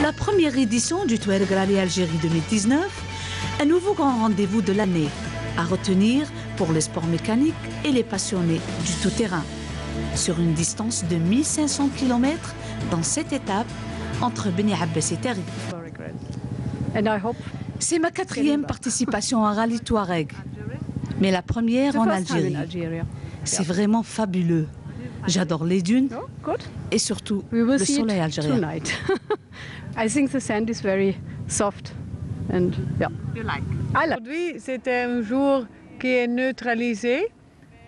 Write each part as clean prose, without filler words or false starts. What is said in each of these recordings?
La première édition du Touareg Rally Algérie 2019, un nouveau grand rendez-vous de l'année à retenir pour les sports mécaniques et les passionnés du tout-terrain. Sur une distance de 1500 km dans 7 étapes entre Beni Abbas et Terrif. C'est ma 4e participation à Rallye Touareg, mais la première en Algérie. C'est vraiment fabuleux. J'adore les dunes et surtout le soleil algérien. Aujourd'hui, c'était un jour qui est neutralisé,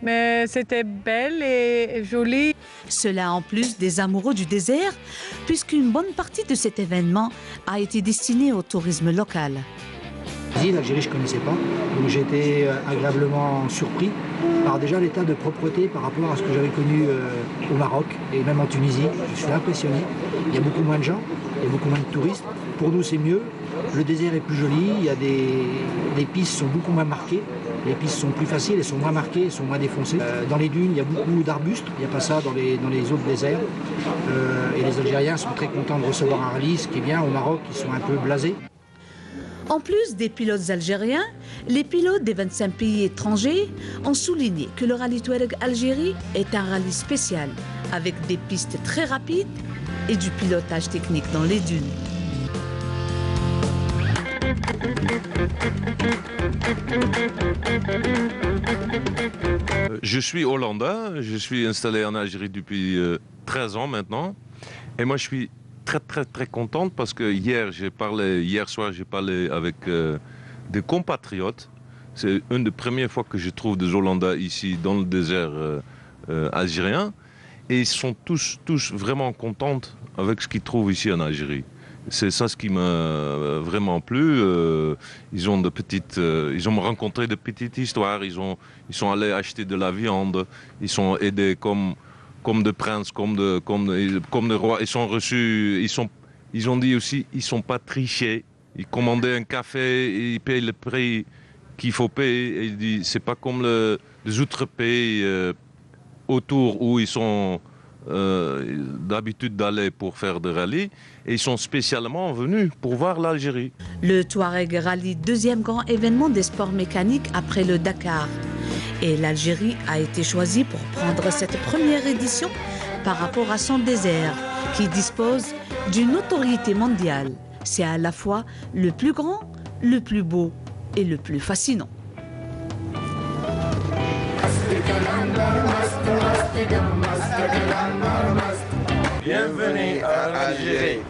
mais c'était belle et jolie. Cela en plus des amoureux du désert, puisqu'une bonne partie de cet événement a été destinée au tourisme local. L'Algérie, je ne connaissais pas, donc j'ai été agréablement surpris par déjà l'état de propreté par rapport à ce que j'avais connu au Maroc et même en Tunisie. Je suis impressionné. Il y a beaucoup moins de gens, il y a beaucoup moins de touristes. Pour nous, c'est mieux. Le désert est plus joli, il y a les pistes sont beaucoup moins marquées. Les pistes sont plus faciles, elles sont moins marquées, elles sont moins défoncées. Dans les dunes, il y a beaucoup d'arbustes, il n'y a pas ça dans les autres déserts. Et les Algériens sont très contents de recevoir un rallye, ce qui est bien. Au Maroc, ils sont un peu blasés. En plus des pilotes algériens, les pilotes des 25 pays étrangers ont souligné que le Rallye Touareg Algérie est un rallye spécial, avec des pistes très rapides et du pilotage technique dans les dunes. Je suis hollandais, je suis installé en Algérie depuis 13 ans maintenant. Et moi je suis très contente parce que hier soir j'ai parlé avec des compatriotes. C'est une des premières fois que je trouve des Hollandais ici dans le désert algérien. Et ils sont tous vraiment contents avec ce qu'ils trouvent ici en Algérie. C'est ça ce qui m'a vraiment plu. Ils ont rencontré de petites histoires. Ils sont allés acheter de la viande. Ils sont aidés comme des princes, comme des rois. Ils sont reçus. Ils ont dit aussi, ils sont pas trichés. Ils commandaient un café, ils payent le prix qu'il faut payer. Et ils disent, c'est pas comme les autres pays autour où ils sont d'habitude d'aller pour faire des rallyes. Et ils sont spécialement venus pour voir l'Algérie. Le Touareg Rally, deuxième grand événement des sports mécaniques après le Dakar. Et l'Algérie a été choisie pour prendre cette première édition par rapport à son désert, qui dispose d'une autorité mondiale. C'est à la fois le plus grand, le plus beau et le plus fascinant. Bienvenue à Algérie.